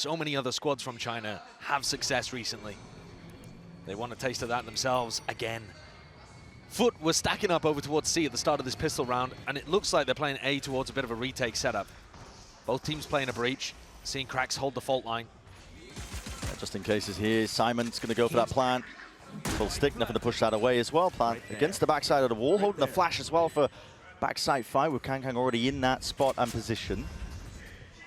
So many other squads from China have success recently. They want a taste of that themselves again. FUT was stacking up over towards C at the start of this pistol round, and it looks like they're playing A towards a bit of a retake setup. Both teams playing a breach, seeing cRaxs hold the fault line. Just in cases here, Simon's going to go for that plant. Full stick, nothing to push that away as well. Plant against the backside of the wall, holding the flash as well for backside fight with qRaxs already in that spot and position.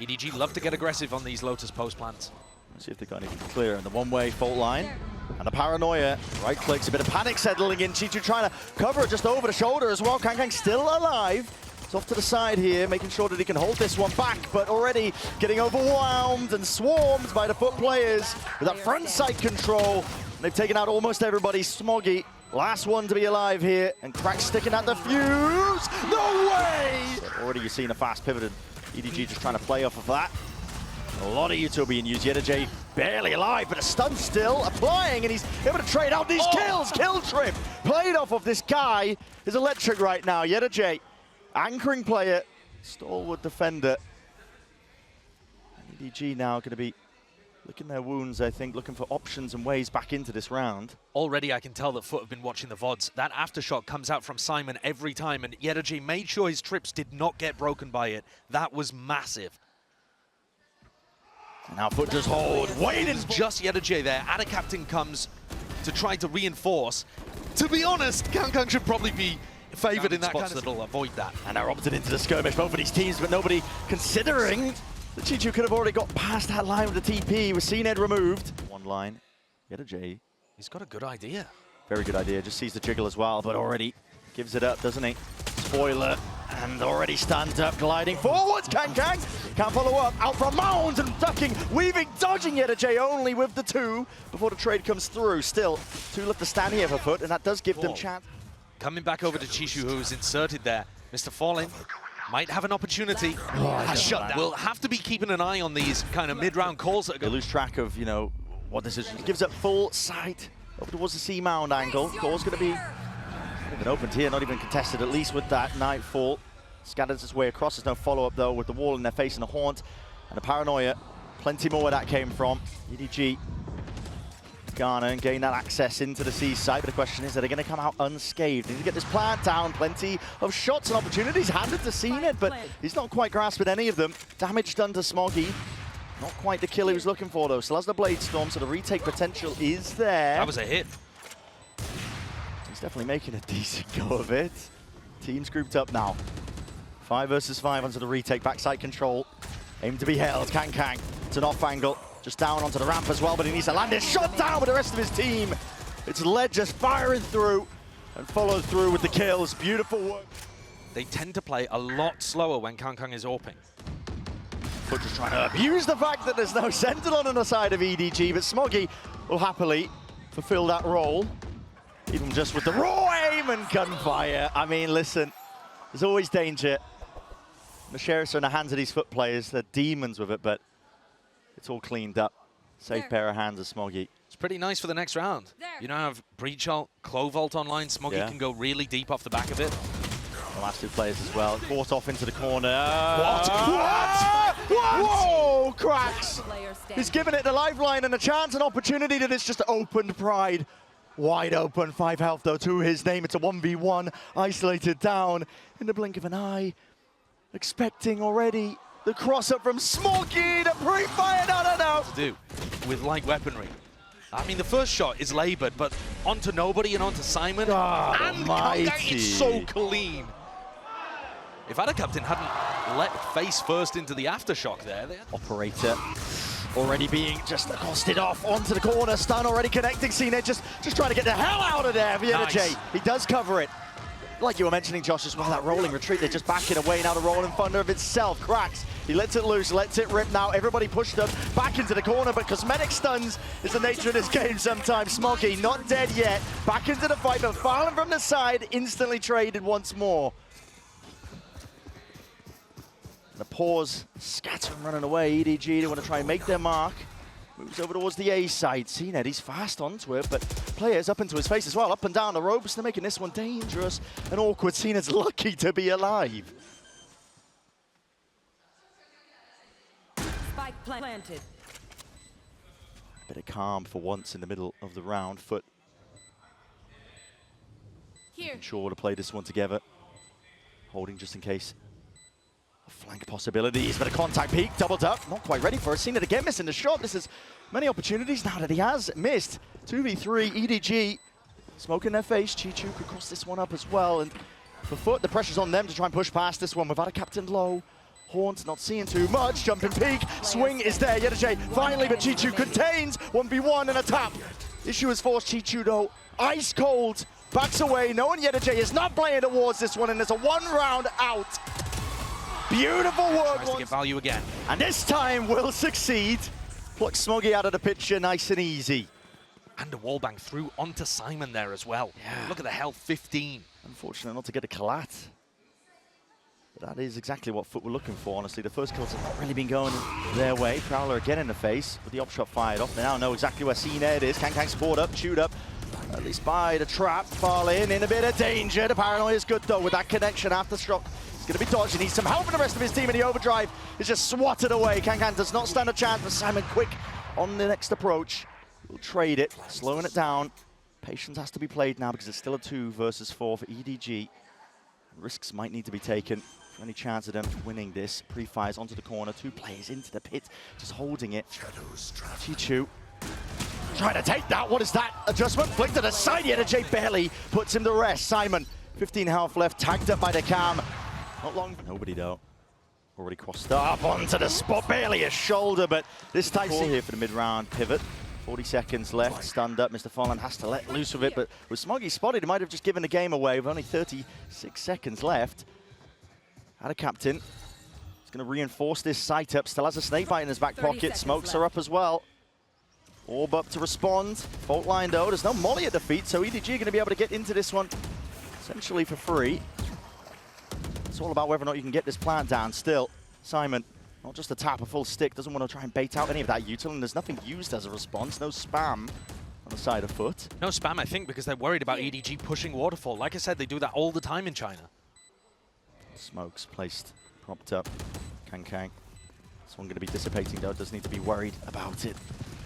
EDG love to get aggressive on these Lotus post plants. Let's see if they got anything clear. And the one-way fault line. And the paranoia. Right clicks, a bit of panic settling in. CHICHOO trying to cover it just over the shoulder as well. qRaxs still alive. It's off to the side here, making sure that he can hold this one back, but already getting overwhelmed and swarmed by the FUT players with that front side control. They've taken out almost everybody. Smoggy, last one to be alive here, and qRaxs sticking at the fuse. No way! So already you're seeing a fast pivot, and EDG just trying to play off of that. A lot of util being used. yetujey barely alive, but a stun still applying, and he's able to trade out these kills. Kill trip played off of this guy is electric right now. yetujey, anchoring player, stalwart defender. And EDG now going to be licking their wounds, I think, looking for options and ways back into this round. Already I can tell that FUT have been watching the VODs. That aftershock comes out from Simon every time, and yetujey made sure his trips did not get broken by it. That was massive. Now FUT just hold, waiting. Just yetujey there. AtaKaptan comes to try to reinforce. To be honest, qRaxs should probably be favoured in that kind of that'll avoid that. And they're opted into the skirmish, both of these teams, but nobody considering that CHICHOO could have already got past that line with the TP, with cNed removed. One line, yetujey. He's got a good idea. Very good idea, just sees the jiggle as well, but already gives it up, doesn't he? Spoiler, and already stands up, gliding forwards. qRaxs can't follow up, out from mounds and ducking, weaving, dodging yetujey only with the two before the trade comes through. Still, two left to stand here for FUT, and that does give them chance. Coming back over to CHICHOO, who's inserted there. MrFaliN might have an opportunity. Shut down. We'll have to be keeping an eye on these kind of mid-round calls that They lose track of, you know, what this is. He gives up full sight over towards the C-mound angle. Call's going to be even opened here, not even contested, at least with that nightfall. Scatters its way across. There's no follow-up, though, with the wall in their face and the haunt. And the paranoia, plenty more where that came from. EDG garner and gain that access into the C site, but the question is, are they going to come out unscathed? Need to get this plant down. Plenty of shots and opportunities handed to cNed, but he's not quite grasping any of them. Damage done to Smoggy. Not quite the kill he was looking for, though. Still has the Blade Storm, so the retake potential is there. That was a hit. He's definitely making a decent go of it. Teams grouped up now. 5 versus 5 onto the retake. Backside control. Aim to be held. qRaxs. It's an off angle. Just down onto the ramp as well, but he needs to land it. Shot down with the rest of his team. It's Led just firing through and followed through with the kills. Beautiful work. They tend to play a lot slower when qRaxs is AWPing. FUT just trying to abuse the fact that there's no Sentinel on the side of EDG, but Smoggy will happily fulfill that role. Even just with the raw aim and gunfire. I mean, listen, there's always danger. The sheriffs are in the hands of these FUT players. They're demons with it, but it's all cleaned up. Safe pair of hands of Smoggy. It's pretty nice for the next round. You don't have Breach Ult, Clovault online. Smoggy can go really deep off the back of it. The last two players as well. Caught off into the corner. What? Whoa, qRaxs! He's given it the lifeline and a chance, an opportunity that it's just opened Pride. Wide open, 5 health though to his name. It's a 1v1, isolated down in the blink of an eye. Expecting already the cross-up from Smoggy, the pre-fire, no. Do with light weaponry. I mean, the first shot is labored, but onto nobody and onto Simon. God and almighty. It's so clean. If AtaKaptan hadn't let face first into the aftershock there. Operator already being just accosted off onto the corner. Stun already connecting. cNed just trying to get the hell out of there. yetujey, he does cover it. Like you were mentioning, Josh, as well, that rolling retreat, they're just backing away now. The rolling thunder of itself. qRaxs, he lets it loose, lets it rip now. Everybody pushed up back into the corner, but cosmetic stuns is the nature of this game sometimes. Smoggy not dead yet. Back into the fight, but falling from the side, instantly traded once more. The pause, scattering, running away. EDG, they want to try and make their mark. Moves over towards the A side. cNed, he's fast onto it, but players up into his face as well. Up and down the ropes, they're making this one dangerous and awkward. cNed's lucky to be alive. Spike planted. Bit of calm for once in the middle of the round. FUT sure to play this one together. Holding just in case. Flank possibilities, but a contact peek, doubled up. Not quite ready for it. Seen it again, missing the shot. This is many opportunities now that he has missed. 2v3, EDG. Smoke in their face. CHICHOO could cross this one up as well. And for FUT, the pressure's on them to try and push past this one without a captain low. Haunt not seeing too much. Jumping peek. Swing is there. yetujey finally, but CHICHOO contains. 1v1 and a tap. Issue has forced CHICHOO though. Ice cold. Backs away. Knowing yetujey is not playing towards this one, and there's a 1 round out. Beautiful work. Tries to get value again. And this time will succeed. Plucks Smoggy out of the picture nice and easy. And a wallbang through onto Simon there as well. Yeah. Look at the health, 15. Unfortunate not to get a collat. But that is exactly what FUT were looking for, honestly. The first kills have not really been going their way. Prowler again in the face with the up shot fired off. They now know exactly where cNed is. cNed support up, chewed up. At least by the trap. FaliN in a bit of danger. The paranoia is good though with that connection after shock. It's going to be dodged. He needs some help from the rest of his team, and the overdrive is just swatted away. cNed does not stand a chance, but Simon quick on the next approach. We'll trade it, slowing it down. Patience has to be played now because it's still a 2 versus 4 for EDG. Risks might need to be taken for any chance of them winning this. Pre-fires onto the corner, 2 players into the pit, just holding it. CHICHOO trying to take that. What is that? Adjustment flick to the side. yetujey barely puts him to rest. Simon, 15 health left, tagged up by the cam. Not long. Nobody though. Already crossed up onto the spot. Barely a shoulder, but this time here for the mid-round pivot. 40 seconds left. Stunned up. MrFaliN has to let loose with it, but with Smoggy spotted, he might have just given the game away with only 36 seconds left. AtaKaptan is going to reinforce this sight up. Still has a snakebite in his back pocket. Smokes are up as well. Orb up to respond. Fault line though. There's no molly at the feet, so EDG are going to be able to get into this one essentially for free. It's all about whether or not you can get this plant down still. Simon, not just a tap, a full stick, doesn't want to try and bait out any of that util, and there's nothing used as a response, no spam on the side of FUT. No spam, I think, because they're worried about EDG pushing waterfall. Like I said, they do that all the time in China. Smokes placed, propped up. cNed. This one going to be dissipating though, does need to be worried about it.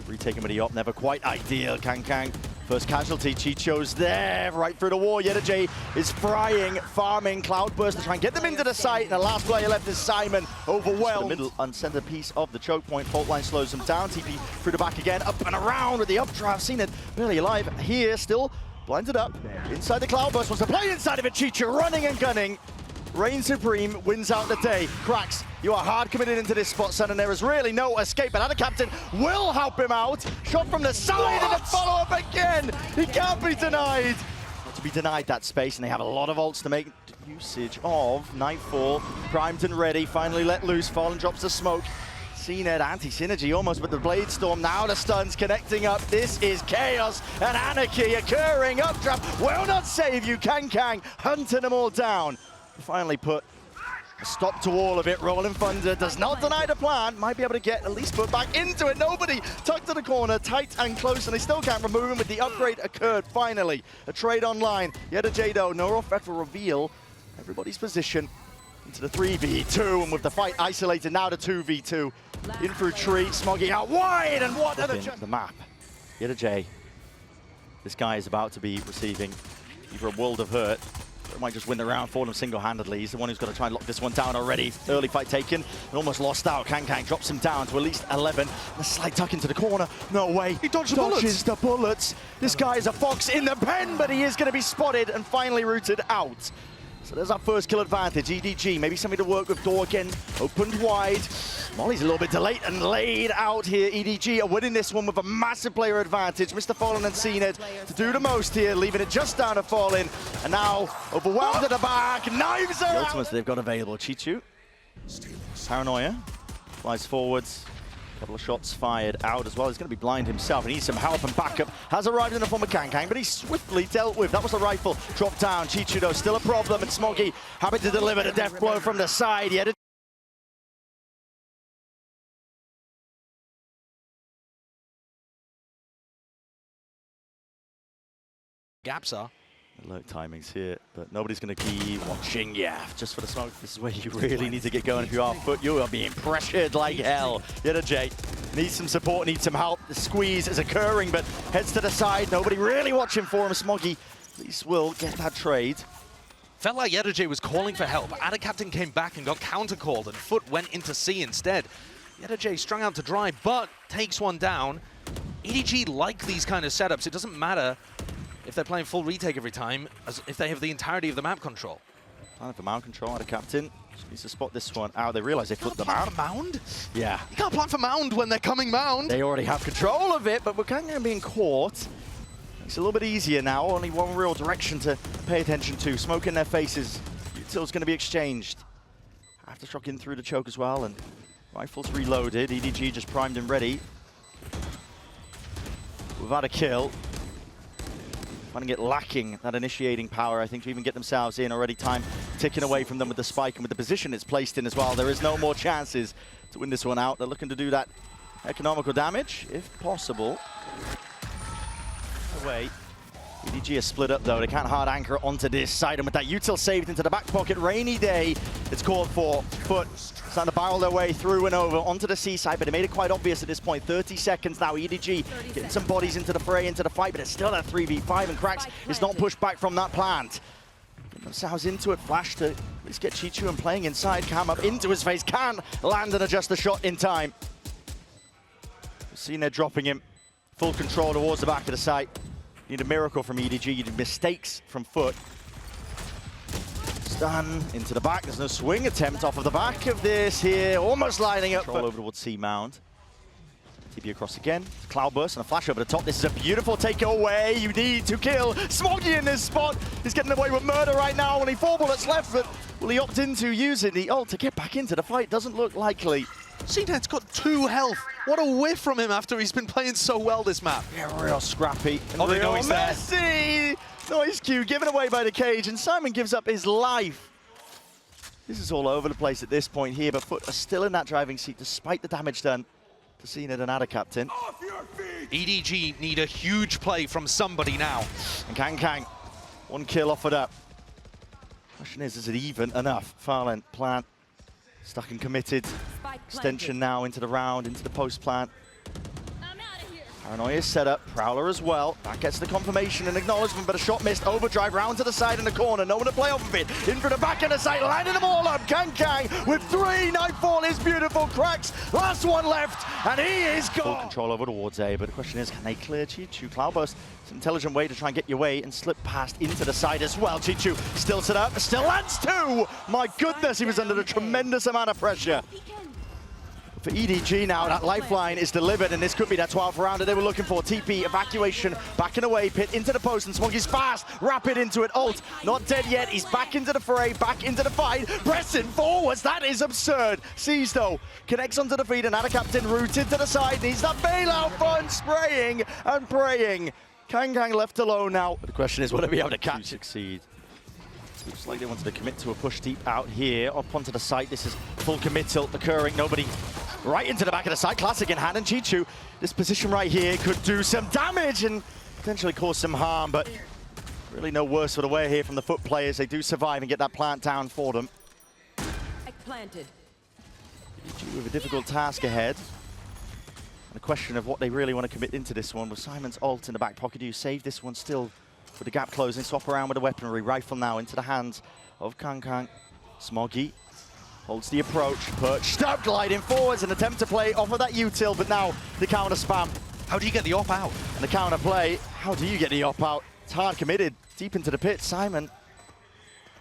Retaking with the op, never quite ideal. cNed. First casualty, CHICHOO's there, right through the wall. yetujey is frying, farming, Cloudburst to try and get them into the site. And the last player left is Simon, overwhelmed. The middle uncenter piece of the choke point. Fault line slows them down. TP through the back again, up and around with the updraft. cNed barely alive here, still blinded up. Inside the Cloudburst, wants to play inside of it. CHICHOO running and gunning. Reign supreme, wins out the day. qRaxs, you are hard committed into this spot, son, and there is really no escape. But AtaKaptan will help him out. Shot from the side and a follow-up again. He can't be denied. Not to be denied that space, and they have a lot of ults to make usage of. Nightfall, primed and ready, finally let loose. FaliN drops the smoke. cNed anti-synergy almost, but the Blade Storm, now the stuns connecting up. This is chaos and anarchy occurring. Updraft will not save you. cNed hunting them all down. Finally put a stop to all of it. Rolling Thunder does not deny the plan. Might be able to get at least put back into it. Nobody tucked to the corner, tight and close, and they still can't remove him with the upgrade occurred finally. A trade online. yetujey though, no effect will reveal everybody's position into the 3v2, and with the fight isolated, now the 2v2. In through tree, Smoggy out wide, and what the map. yetujey. This guy is about to be receiving either a world of hurt. It might just win the round for them single-handedly. He's the one who's got to try and lock this one down already. Early fight taken, and almost lost out. cNed drops him down to at least 11. A slight tuck into the corner. No way. He dodges the bullets. This guy is a fox in the pen, but he is going to be spotted and finally rooted out. So there's our first kill advantage. EDG, maybe something to work with. Door again, opened wide. Molly's a little bit delayed and laid out here. EDG are winning this one with a massive player advantage. MrFaliN and cNed to do the most here, leaving it just down to FaliN. And now, overwhelmed at the back, knives are out. The ultimates they've got available. CHICHOO, paranoia, flies forwards. Couple of shots fired out as well. He's going to be blind himself. He needs some help and backup. Has arrived in the form of cNed, but he's swiftly dealt with. That was the rifle. Dropped down. CHICHOO, though, still a problem. And Smoggy happy to deliver the death blow from the side. He had Gaps are. Alert timings here, but nobody's going to keep watching. Yeah, just for the smoke. This is where you really need to get going. If you are FUT, you are being pressured like hell. yetujey needs some support, needs some help. The squeeze is occurring, but heads to the side. Nobody really watching for him. Smoggy at least will get that trade. Felt like yetujey was calling for help. AtaKaptan came back and got counter-called, and FUT went into C instead. yetujey strung out to dry, but takes one down. EDG like these kind of setups. It doesn't matter if they're playing full retake every time, as if they have the entirety of the map control. Planning for mound control, AtaKaptan just needs to spot this one out. They realize they flipped the mound. Mound? Yeah. You can't plan for mound when they're coming mound. They already have control of it, but we're kind of being caught. It's a little bit easier now. Only one real direction to pay attention to. Smoke in their faces. Util's going to be exchanged. Aftershock in through the choke as well, and rifles reloaded. EDG just primed and ready. Without a kill. Finding it lacking that initiating power, I think, to even get themselves in. Already time ticking away from them with the spike and with the position it's placed in as well. There is no more chances to win this one out. They're looking to do that economical damage, if possible. Away. EDG is split up though. They can't hard anchor onto this side, and with that util saved into the back pocket, rainy day it's called for. FUT starting to barrel their way through and over onto the seaside, but it made it quite obvious at this point. 30 seconds now. EDG getting some bodies into the fray, into the fight, but it's still that 3v5, and cRaxs is not pushed back from that plant. Getting themselves into it. Flash to at least get CHICHOO and playing inside. Cam up into his face, can land and adjust the shot in time. cNed dropping him. Full control towards the back of the site. Need a miracle from EDG. You need mistakes from FUT. Stun into the back. There's no swing attempt off of the back of this here. Almost lining up. Control over towards C mound. TP across again. Cloudburst and a flash over the top. This is a beautiful takeaway. You need to kill Smoggy in this spot. He's getting away with murder right now. Only 4 bullets left, but will he opt into using the ult to get back into the fight? Doesn't look likely. cNed's got 2 health. What a whiff from him after he's been playing so well this map. Yeah, real scrappy. Oh, they know real he's there. messy. Noise cue given away by the cage, and Simon gives up his life. This is all over the place at this point here, but FUT are still in that driving seat despite the damage done to cNed and AtaKaptan. EDG need a huge play from somebody now. And Kang, 1 kill offered up. Question is it even enough? FarLen, plant, stuck and committed. Extension now into the round, into the post plant. Paranoia is set up, Prowler as well. That gets the confirmation and acknowledgement, but a shot missed. Overdrive round to the side in the corner, no one to play off of it. In for the back of the side, lining them all up. Kang with 3, Nightfall is beautiful. cRaxs, last one left, and he is gone. Full control over towards A, but the question is, can they clear CHICHOO? Cloudburst, it's an intelligent way to try and get your way and slip past into the side as well. CHICHOO still set up, still lands 2. My goodness, he was under a tremendous amount of pressure. For EDG now, that lifeline is delivered, and this could be that 12th round that they were looking for. TP, evacuation, backing away, pit into the post, and Smoggy's fast, rapid into it, ult, not dead yet, he's back into the fray, back into the fight, pressing forwards, that is absurd. Sees though, connects onto the feet, and AtaKaptan rooted to the side, needs that bailout front, spraying and praying. Kang left alone now. But the question is, will they be able to catch succeed? Looks like they wanted to commit to a push deep out here, up onto the site. This is full committal occurring, nobody right into the back of the site. Classic in hand, and CHICHOO, this position right here could do some damage and potentially cause some harm, but really no worse for the wear here from the FUT players. They do survive and get that plant down for them. Planted. CHICHOO with a difficult task ahead. And a question of what they really want to commit into this one. With Simon's ult in the back pocket, do you save this one still with the gap closing? Swap around with the weaponry. Rifle now into the hands of Kang. Smoggy holds the approach. Perch stop, gliding forwards, an attempt to play off of that util, but now the counter spam. How do you get the op out? And the counter play, how do you get the op out? It's hard committed, deep into the pit. Simon,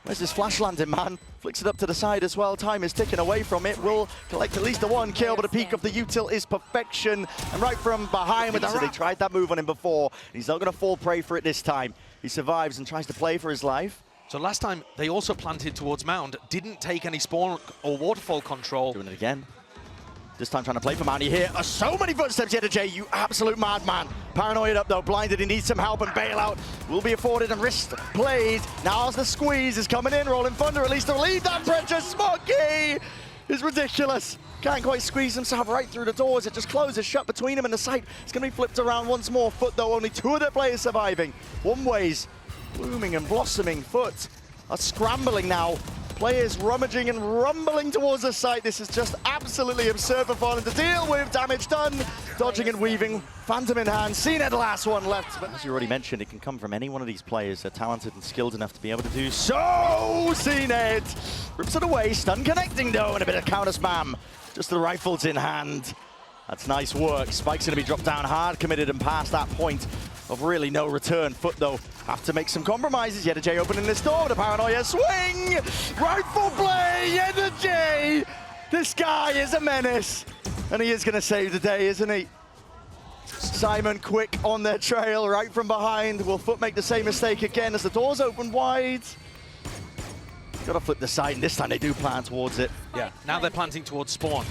where's this flash landing, man? Flicks it up to the side as well. Time is ticking away from it. Will collect at least the 1 kill, but the peak of the util is perfection. And right from behind with the they tried that move on him before. He's not going to fall prey for it this time. He survives and tries to play for his life. So last time, they also planted towards mound, didn't take any spawn or waterfall control. Doing it again. This time trying to play for Mounty here. So many footsteps, yetujey, you absolute madman. Paranoid up though, blinded, he needs some help, and bailout will be afforded and wrist played. Now as the squeeze is coming in, rolling thunder, at least to relieve that pressure. Smoggy is ridiculous. Can't quite squeeze himself right through the doors. It just closes shut between him and the site. It's going to be flipped around once more. FUT though, only 2 of their players surviving. One ways blooming and blossoming FUT are scrambling now. Players rummaging and rumbling towards the site. This is just absolutely absurd for FALIN to deal with. Damage done. Dodging and weaving. Phantom in hand. cNed last one left. But as you already mentioned, it can come from any one of these players. They're talented and skilled enough to be able to do so. cNed rips it away. Stun connecting though, and a bit of counter spam. Just the rifles in hand. That's nice work. Spike's going to be dropped down hard, committed and past that point of really no return. FUT, though, have to make some compromises. yetujey opening this door with a paranoia swing. Rifle play, yetujey. This guy is a menace. And he is going to save the day, isn't he? Simon quick on their trail, right from behind. Will FUT make the same mistake again as the doors open wide? Got to flip the side, and this time they do plan towards it. Yeah, now they're planting towards spawn.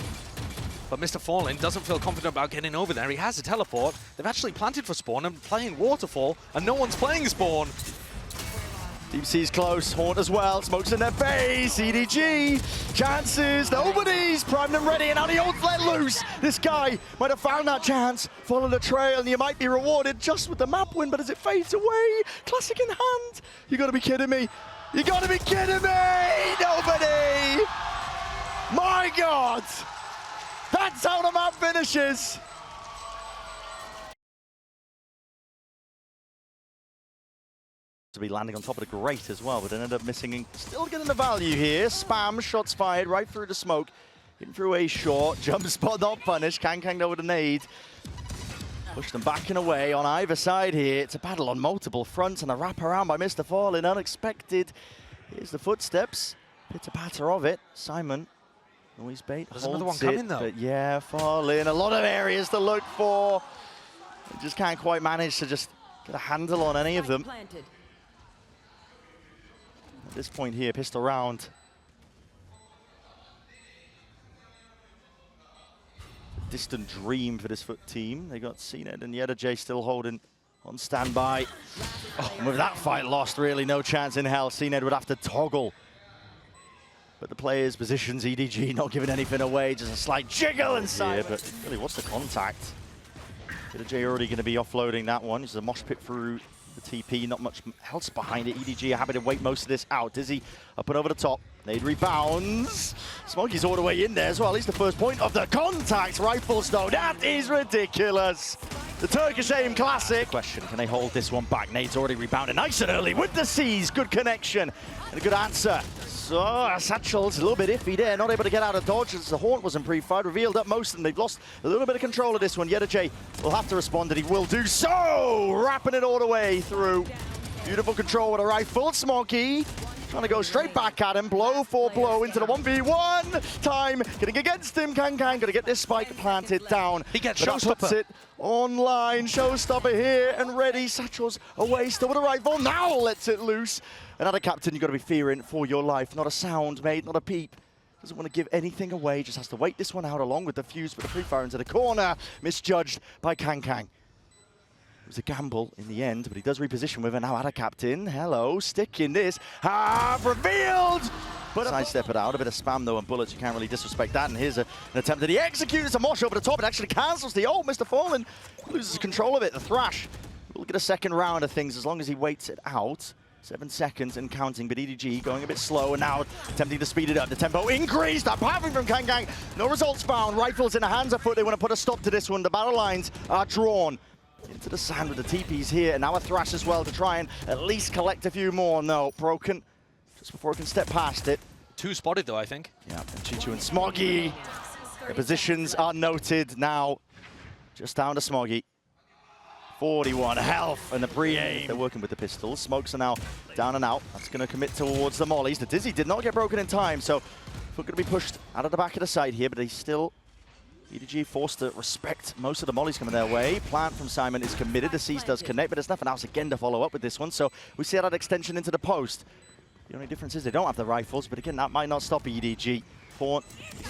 But MrFaliN doesn't feel confident about getting over there. He has a teleport. They've actually planted for spawn and playing waterfall, and no one's playing spawn. Deep Sea's close, Haunt as well, smokes in their face, EDG, chances, nobody's primed and ready, and now the ult's let loose. This guy might have found that chance, follow the trail, and you might be rewarded just with the map win, but as it fades away, classic in hand. You gotta be kidding me. You gotta be kidding me! Nobody! My God! That's how the map finishes! To be landing on top of the grate as well, but ended up missing, still getting the value here. Spam, shots fired right through the smoke. Hitting through a short, jump spot not punished. Kang over the nade. Push them back and away on either side here. It's a battle on multiple fronts and a wrap around by MrFaliN. Unexpected. Here's the footsteps. Pitter-patter of it. Simon. Always bait. There's another one coming though. But yeah, FALIN. A lot of areas to look for. They just can't quite manage to just get a handle on any of them. Planted. At this point here, pistol round. A distant dream for this FUT team. They got cNed and yetujey still holding on standby. Oh, and with that fight lost, really no chance in hell. cNed would have to toggle. But the players' positions, EDG not giving anything away, just a slight jiggle inside. Yeah, but really, what's the contact? yetujey already going to be offloading that one. There's a mosh pit through the TP, not much else behind it. EDG are happy to wait most of this out. Dizzy up and over the top. Nade rebounds. Smoggy's all the way in there as well. At least the first point of the contact. Rifles though, that is ridiculous. The Turkish aim classic. Question, can they hold this one back? Nade's already rebounded nice and early with the C's. Good connection and a good answer. So, Satchel's a little bit iffy there, not able to get out of dodge as the Haunt wasn't pre-fired, revealed up most of them. They've lost a little bit of control of this one. yetujey will have to respond, and he will do so! Wrapping it all the way through. Beautiful control with a rifle. Smoggy trying to go straight back at him, blow for blow into the 1v1. Time getting against him. Kang gonna get this spike planted down. He gets but that puts it online. Showstopper here and ready. Satchel's away, still with a rifle. Now lets it loose. And AtaKaptan, you've got to be fearing for your life. Not a sound, mate, not a peep. Doesn't want to give anything away, just has to wait this one out along with the fuse, but the pre-fire into the corner. Misjudged by Kang. It was a gamble in the end, but he does reposition with it now. AtaKaptan, hello, sticking this. Half revealed! But sidestep it out, a bit of spam though, and bullets, you can't really disrespect that. And here's an attempt that he executes, a mosh over the top. It actually cancels the ult. MrFaliN loses control of it. The Thrash will get a second round of things as long as he waits it out. 7 seconds and counting, but EDG going a bit slow, and now attempting to speed it up. The tempo increased, apart from Kang. No results found. Rifles in the hands of FUT. They want to put a stop to this one. The battle lines are drawn into the sand with the TPs here, and now a Thrash as well to try and at least collect a few more. No, broken just before it can step past it. Two spotted though, I think. Yeah, and CHICHOO and Smoggy. The positions are noted now. Just down to Smoggy. 41 health and the pre-aim. They're working with the pistols. Smokes are now down and out. That's going to commit towards the mollies. The Dizzy did not get broken in time, so we're going to be pushed out of the back of the side here, but they still, EDG forced to respect most of the mollies coming their way. Plant from Simon is committed. The C's does connect, but there's nothing else again to follow up with this one, so we see that extension into the post. The only difference is they don't have the rifles, but again, that might not stop EDG. Haunt,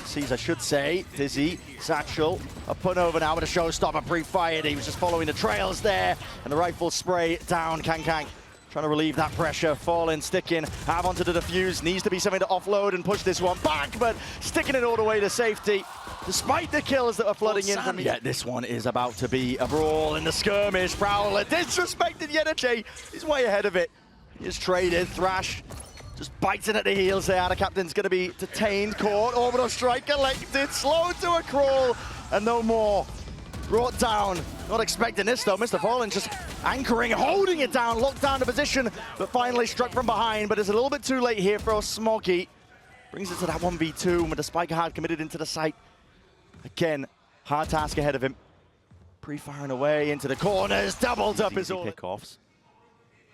C's I should say, Dizzy, Satchel, a put over now with a showstopper pre-fired. He was just following the trails there, and the rifle spray down. Kang trying to relieve that pressure. FALIN sticking, have onto the defuse, needs to be something to offload and push this one back, but sticking it all the way to safety, despite the kills that are flooding in from. Yeah, this one is about to be a brawl in the skirmish. Prowler disrespected yetujey. He's way ahead of it. He's traded. Thrash just biting at the heels there. AtaKaptan's going to be detained, caught. Orbital strike collected, slowed to a crawl, and no more. Brought down. Not expecting this though. MrFaliN just anchoring, holding it down, locked down the position, but finally struck from behind. But it's a little bit too late here for Smoggy. Brings it to that 1v2 with the spike hard committed into the site. Again, hard task ahead of him. Pre-firing away into the corners, doubled up his all kickoffs.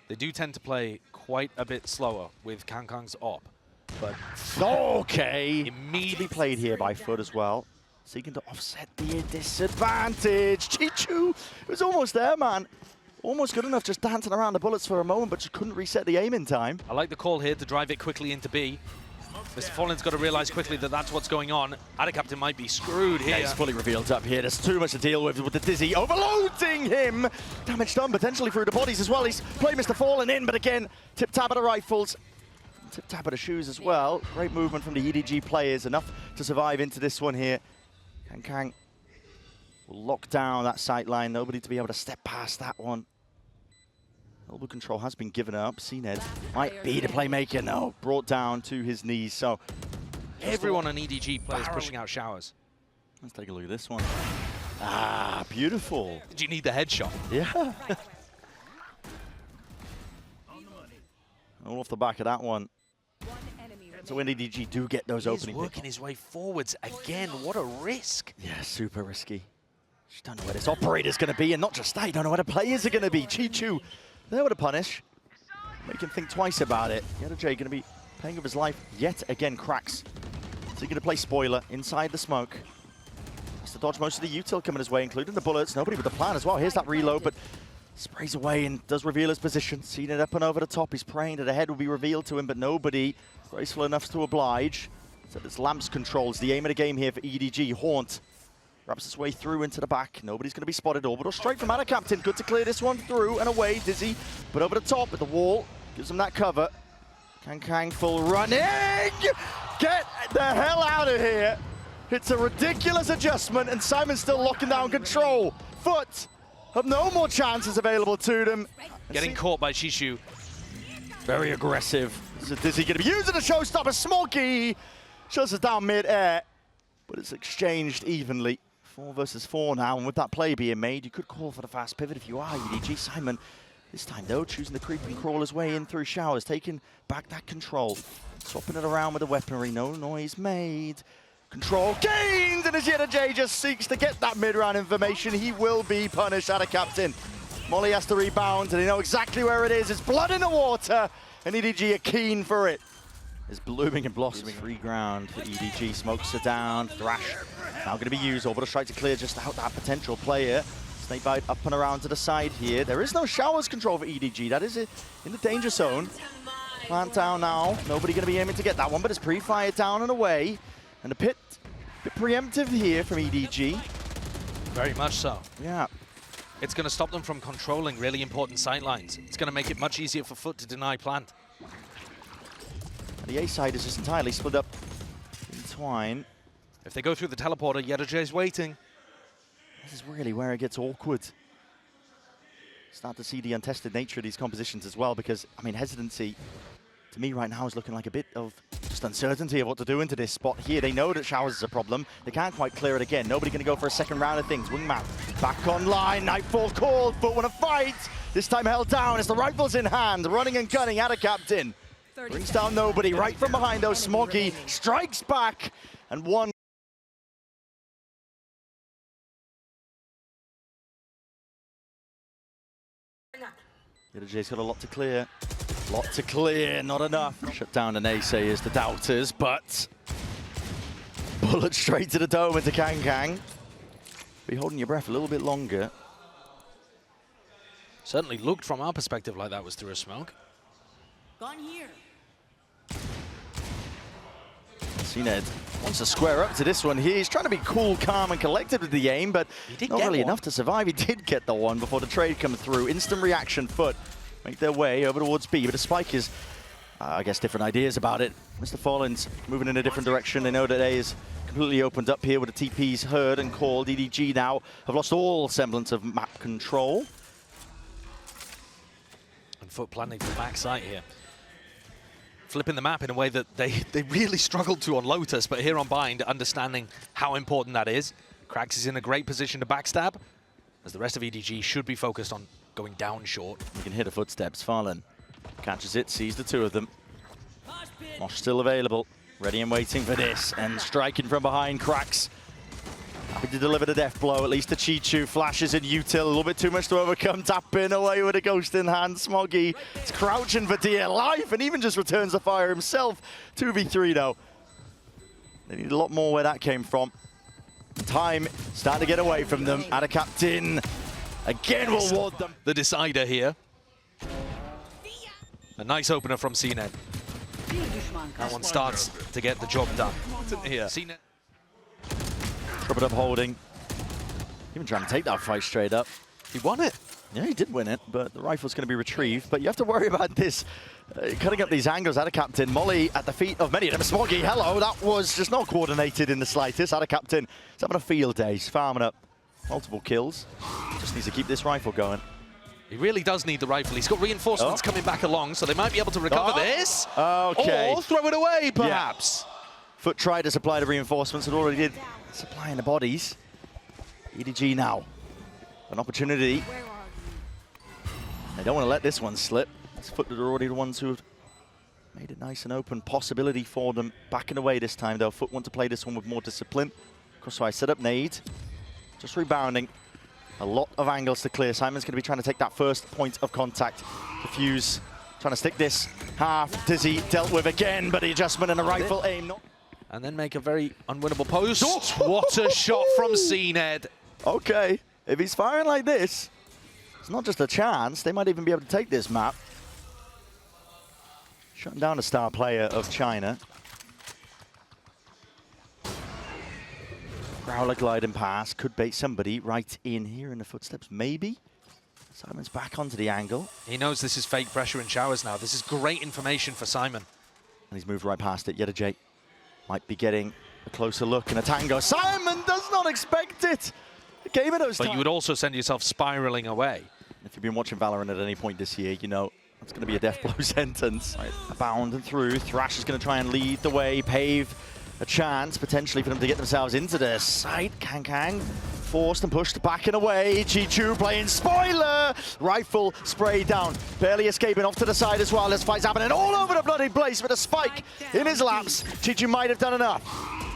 They do tend to play quite a bit slower with Kangkang's op, but okay. Immediately played here by FUT as well. Seeking to offset the disadvantage. CHICHOO was almost there, man. Almost good enough, just dancing around the bullets for a moment, but just couldn't reset the aim in time. I like the call here to drive it quickly into B. MrFalin's got to realize quickly that that's what's going on. AtaKaptan might be screwed here. Yeah, he's fully revealed up here. There's too much to deal with the Dizzy overloading him. Damage done potentially through the bodies as well. He's played MrFalinN in, but again, tip-tap at the rifles. Tip-tap at the shoes as well. Great movement from the EDG players, enough to survive into this one here. Kang will lock down that sight line. Nobody to be able to step past that one. Elbow control has been given up. cNed might be the playmaker. No, brought down to his knees. So everyone on EDG players pushing out showers. Let's take a look at this one. Ah, beautiful. Did you need the headshot? Yeah. All off the back of that one. So when EDG do get those opening, he's working his way forwards again. What a risk. Yeah, super risky. Just don't know where this operator's going to be, and not just that, you don't know where the players are going to be. CHICHOO there with a punish. Make him think twice about it. yetujey going to be paying with his life yet again. qRaxs. So he's going to play spoiler inside the smoke. Has to dodge most of the util coming his way, including the bullets. Nobody with the plan as well. Here's that reload, but sprays away and does reveal his position. cNed up and over the top. He's praying that the head will be revealed to him, but nobody graceful enough to oblige. So this Lamps controls the aim of the game here for EDG. Haunt wraps his way through into the back. Nobody's going to be spotted. Orbital straight from AtaKaptan. Good to clear this one through and away. Dizzy, but over the top with the wall. Gives him that cover. Kang full running. Get the hell out of here. It's a ridiculous adjustment, and Simon's still locking down control. FUT have no more chances available to them. Getting caught by CHICHOO. Very aggressive. So Dizzy going to be using the showstopper. Smoggy shuts us down mid-air, but it's exchanged evenly. 4 versus 4 now, and with that play being made, you could call for the fast pivot if you are EDG. Simon, this time though, choosing the creep and crawl his way in through showers, taking back that control, swapping it around with the weaponry. No noise made. Control gained, and as yetujey just seeks to get that mid-round information, he will be punished. AtaKaptan. Molly has to rebound, and they know exactly where it is. It's blood in the water, and EDG are keen for it. It's blooming and blossoming. Free ground for EDG. Smokes are down. Thrash now going to be used. Orbital strike to clear just out that potential player. Snakebite up and around to the side here. There is no showers control for EDG. That is it in the danger zone. Plant down now. Nobody going to be aiming to get that one, but it's pre-fired down and away. And a bit preemptive here from EDG. Very much so. Yeah. It's going to stop them from controlling really important sightlines. It's going to make it much easier for FUT to deny plant. The A side is just entirely split up in twine. If they go through the teleporter, yetujey's waiting. This is really where it gets awkward. Start to see the untested nature of these compositions as well, because, I mean, hesitancy to me right now is looking like a bit of just uncertainty of what to do into this spot here. They know that showers is a problem. They can't quite clear it again. Nobody going to go for a second round of things. Wingman back online. Nightfall called, but want to fight. This time held down as the rifles in hand. Running and gunning. AtaKaptan brings down nobody. Right from behind though, Smoggy strikes back, and one. yetujey's got a lot to clear. Lot to clear, not enough. Shut down the naysayers, the doubters, but bullet straight to the dome into Kang. Be holding your breath a little bit longer. Certainly looked from our perspective like that was through a smoke. Gone here. cNed wants to square up to this one here. He's trying to be cool, calm, and collected with the aim, but not really enough to survive. He did get the one before the trade come through. Instant reaction. FUT make their way over towards B, but the spike is, I guess, different ideas about it. MrFalin's moving in a different direction. They know that A is completely opened up here with the TPs heard and called. EDG now have lost all semblance of map control. And FUT planning for max site here. Flipping the map in a way that they really struggled to on Lotus, but here on Bind, understanding how important that is. qRaxs is in a great position to backstab, as the rest of EDG should be focused on going down short. You can hear the footsteps. FaliN catches it, sees the two of them. MAÇ still available, ready and waiting for this, and striking from behind. qRaxs happy to deliver the death blow, at least to CHICHOO. Flashes in util, a little bit too much to overcome. Tapping away with a ghost in hand. Smoggy is crouching for dear life and even just returns the fire himself. 2v3 though. They need a lot more where that came from. Time starting to get away from them. AtaKaptan again will ward them. The decider here. A nice opener from cNed. That one starts to get the job done. Here, cNed. Troubled up holding. Even trying to take that fight straight up. He won it. Yeah, he did win it, but the rifle's going to be retrieved. But you have to worry about this. Cutting up these angles, AtaKaptan. Molly at the feet of many of them. Smoggy, hello. That was just not coordinated in the slightest. AtaKaptan is having a field day. He's farming up multiple kills. Just needs to keep this rifle going. He really does need the rifle. He's got reinforcements coming back along, so they might be able to recover this. Okay. Or throw it away, perhaps. Yeah. FUT tried to supply the reinforcements and already did, supplying the bodies. EDG now. An opportunity. They don't want to let this one slip. It's FUT that are already the ones who have made it nice and open. Possibility for them. Backing away this time, though. FUT want to play this one with more discipline. Crossfire set up nade. Just rebounding. A lot of angles to clear. Simon's going to be trying to take that first point of contact. Defuse. Trying to stick this half. Dizzy dealt with again, but the adjustment and the rifle aim. And then make a very unwinnable post. What a shot from cNed. Okay, if he's firing like this, it's not just a chance. They might even be able to take this map. Shutting down a star player of China. Growler gliding past, could bait somebody right in here in the footsteps, maybe. Simon's back onto the angle. He knows this is fake pressure in showers now. This is great information for Simon. And he's moved right past it. yetujey might be getting a closer look and a tango. Simon does not expect it. The game of those But you would also send yourself spiraling away. If you've been watching Valorant at any point this year, you know that's going to be a death blow sentence. Right. Abound and through. Thrash is going to try and lead the way, pave a chance potentially for them to get themselves into the site. Kang forced and pushed back and away. CHICHOO playing spoiler. Rifle sprayed down. Barely escaping off to the side as well. This fight's happening all over the bloody place with a spike in his laps. CHICHOO might have done enough.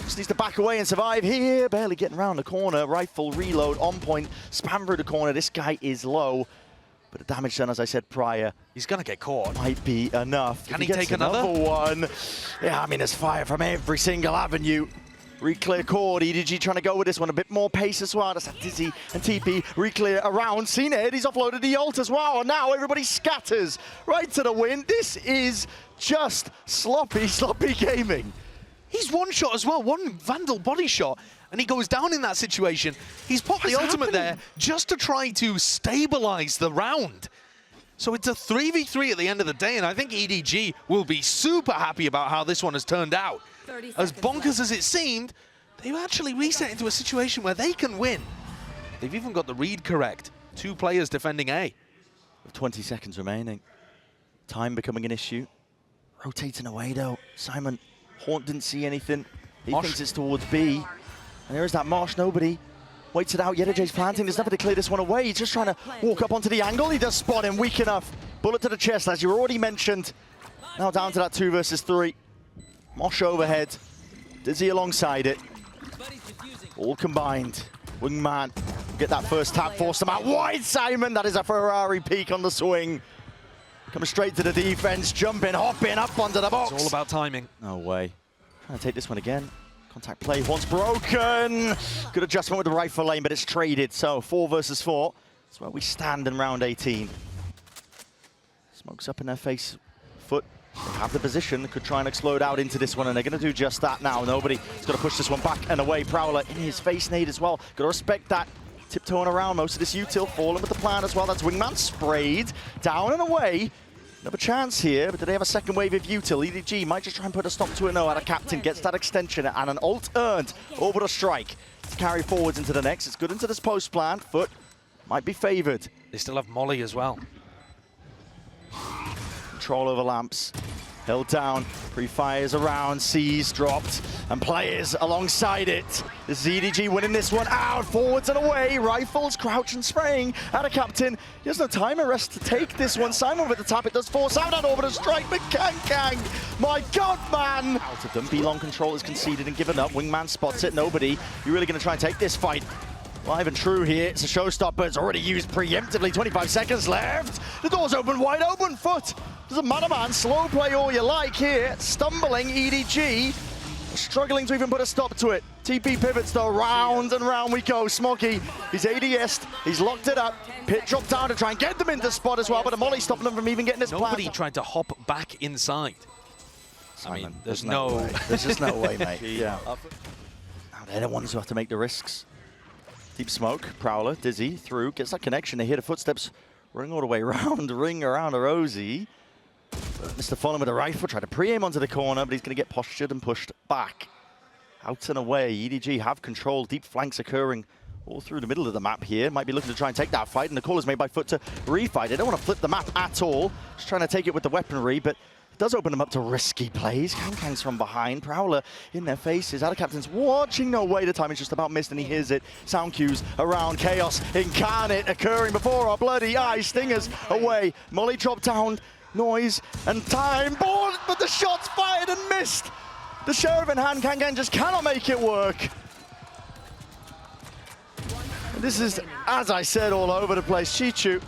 Just needs to back away and survive here. Barely getting around the corner. Rifle reload on point. Spam through the corner. This guy is low. But the damage done, as I said prior, he's going to get caught. Might be enough. Can he take another one? Yeah, I mean, there's fire from every single avenue. Reclear cord. EDG trying to go with this one. A bit more pace as well. That's a Dizzy and TP. Reclear around. cNed, he's offloaded the ult as well. And now everybody scatters right to the win. This is just sloppy gaming. He's one shot as well, one Vandal body shot, and he goes down in that situation. He's popped the ultimate there just to try to stabilize the round. So it's a 3v3 at the end of the day, and I think EDG will be super happy about how this one has turned out. As bonkers as it seemed, they've actually reset into a situation where they can win. They've even got the read correct. 2 players defending A. With 20 seconds remaining. Time becoming an issue. Rotating away though. Simon Haunt didn't see anything. He thinks it's towards B. And there is that MAÇ. Nobody waits it out. yetujey's planting. There's nothing to clear this one away. He's just trying to walk up onto the angle. He does spot him. Weak enough. Bullet to the chest, as you already mentioned. Now down to that 2 versus 3. MAÇ overhead. Dizzy alongside it. All combined. Wingman. Get that first tap. Force them out wide. Simon. That is a Ferrari peak on the swing. Coming straight to the defense, jumping, hopping up onto the box. It's all about timing. No way. Trying to take this one again. Contact play, once broken. Good adjustment with the rifle aim, but it's traded. So 4 versus 4. That's where we stand in round 18. Smokes up in their face. FUT, they have the position, could try and explode out into this one, and they're going to do just that now. Nobody's got to push this one back and away. Prowler in his face nade as well. Got to respect that. Tiptoeing around most of this util, falling with the plan as well. That's Wingman sprayed, down and away. Another chance here, but do they have a second wave of util? EDG might just try and put a stop to it. No, AtaKaptan gets that extension and an ult earned over the strike to carry forwards into the next. It's good into this post plan. FUT might be favoured. They still have Molly as well. control over lamps. Held down, pre-fires around, C's dropped, and players alongside it. The ZmjjKK winning this one out, forwards and away, rifles, crouch and spraying. AtaKaptan, he has no time or rest to take this one. Simon with the tap, it does force out that over to strike, but Kang, my God, man! Out of them, B-long control is conceded and given up. Wingman spots it, nobody. You're really gonna try and take this fight. Live and true here, it's a showstopper, it's already used preemptively, 25 seconds left. The door's open, wide open, Foot. Doesn't matter, man, slow play all you like here. Stumbling, EDG, struggling to even put a stop to it. TP pivots though, round and round we go. Smoggy, he's ADS'd, he's locked it up. Pit dropped down to try and get them into spot as well, but a molly stopping them from even getting this Nobody plant. tried to hop back inside. Simon, I mean, there's way. There's just no way, mate. Yeah. Now they're the ones who have to make the risks. Deep smoke, Prowler, Dizzy, through, gets that connection. They hear the footsteps running all the way around, ring around a Rosie. Mr. Fallen with a rifle, tried to pre-aim onto the corner, but he's going to get postured and pushed back. Out and away, EDG have control, deep flanks occurring all through the middle of the map here. Might be looking to try and take that fight, and the call is made by Foot to refight. They don't want to flip the map at all, just trying to take it with the weaponry, but it does open them up to risky plays. Kang's from behind, Prowler in their faces. AtaKaptan's watching, no way, the time is just about missed, and he hears it. Sound cues around, chaos incarnate occurring before our bloody eyes. Stingers away, Molly dropped down, noise and time, ball, but the shot's fired and missed. The sheriff in hand, Kang just cannot make it work. And this is, as I said, all over the place. CHICHOO, you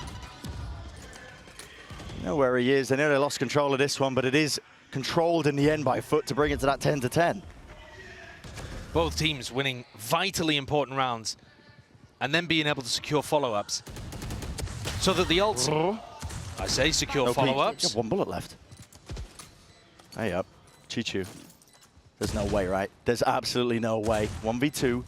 know where he is. They know they lost control of this one, but it is controlled in the end by Foot to bring it to that 10-10. Both teams winning vitally important rounds and then being able to secure follow-ups so that the ults, I say secure No follow-ups. You have one bullet left. Hey up, CHICHOO. There's no way, right? There's absolutely no way. 1v2.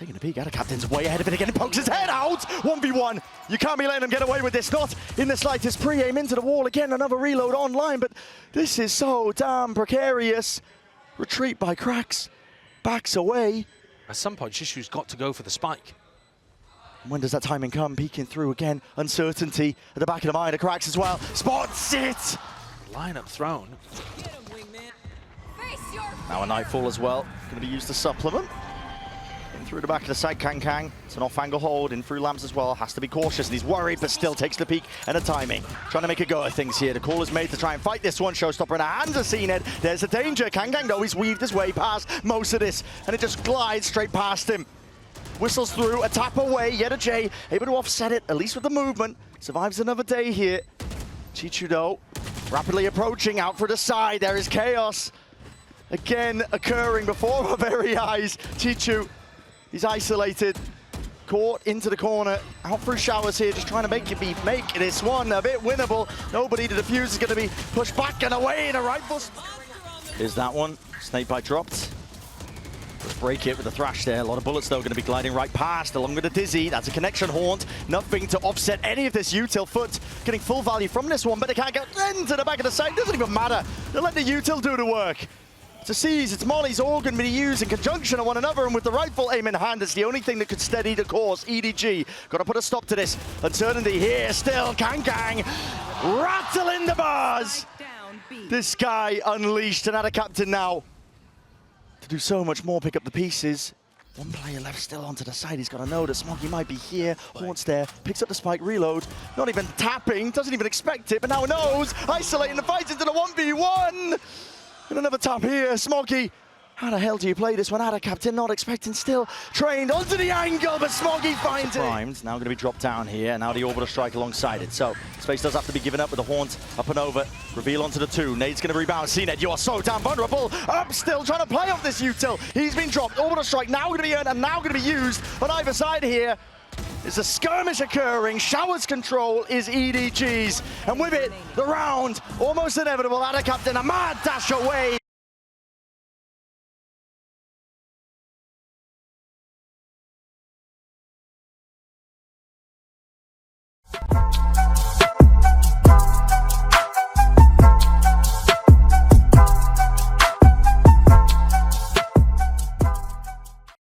Taking a peek, AtaKaptan's way ahead of it again. He pokes his head out. 1v1. You can't be letting him get away with this. Not in the slightest. Pre-aim into the wall again. Another reload online, but this is so damn precarious. Retreat by cRaxs. Backs away. At some point, CHICHOO's got to go for the spike. When does that timing come? Peeking through again. Uncertainty at the back of the mind of cRaxs as well. Spots it. Lineup thrown. Now a nightfall as well. Going to be used to supplement. In through the back of the side, Kang. It's an off-angle hold. In through lamps as well. Has to be cautious, and he's worried, but still takes the peek and the timing. Trying to make a go of things here. The call is made to try and fight this one. Showstopper in the hands of cNed. There's the danger. Kang, though, he's weaved his way past most of this, and it just glides straight past him. Whistles through, a tap away, yetujey able to offset it, at least with the movement. Survives another day here. CHICHOO, though, rapidly approaching, out for the side. There is chaos. Again, occurring before our very eyes. CHICHOO, he's isolated, caught into the corner, out through showers here, just trying to make this one a bit winnable. Nobody to defuse is going to be pushed back and away in a rifle. Here's that one, snakebite dropped. Let's break it with the thrash there. A lot of bullets, though, going to be gliding right past, along with the Dizzy. That's a connection haunt. Nothing to offset any of this util. Foot getting full value from this one, but they can't get into the back of the side. Doesn't even matter. They'll let the util do the work. To seize, it's Molly's all going to be used in conjunction on one another, and with the rifle aim in hand, it's the only thing that could steady the course. EDG got to put a stop to this. Uncertainty here still. Kang rattling the bars. This guy unleashed, and AtaKaptan now to do so much more, pick up the pieces. One player left still onto the side. He's got to know that Smoggy might be here. Haunts there, picks up the spike, reload. Not even tapping, doesn't even expect it, but now knows. Isolating the fight into the 1v1. And another tap here, Smoggy. How the hell do you play this one? AtaKaptan not expecting, still trained onto the angle, but Smoggy finds it. Primed, now going to be dropped down here. Now the orbital strike alongside it. So space does have to be given up with the haunt up and over. Reveal onto the two. Nade's going to rebound. cNed, you are so damn vulnerable. Up still, trying to play off this util. He's been dropped. Orbital strike now going to be earned and now going to be used on either side here. There's a skirmish occurring. Showers control is EDG's. And with it, the round almost inevitable. AtaKaptan, a mad dash away.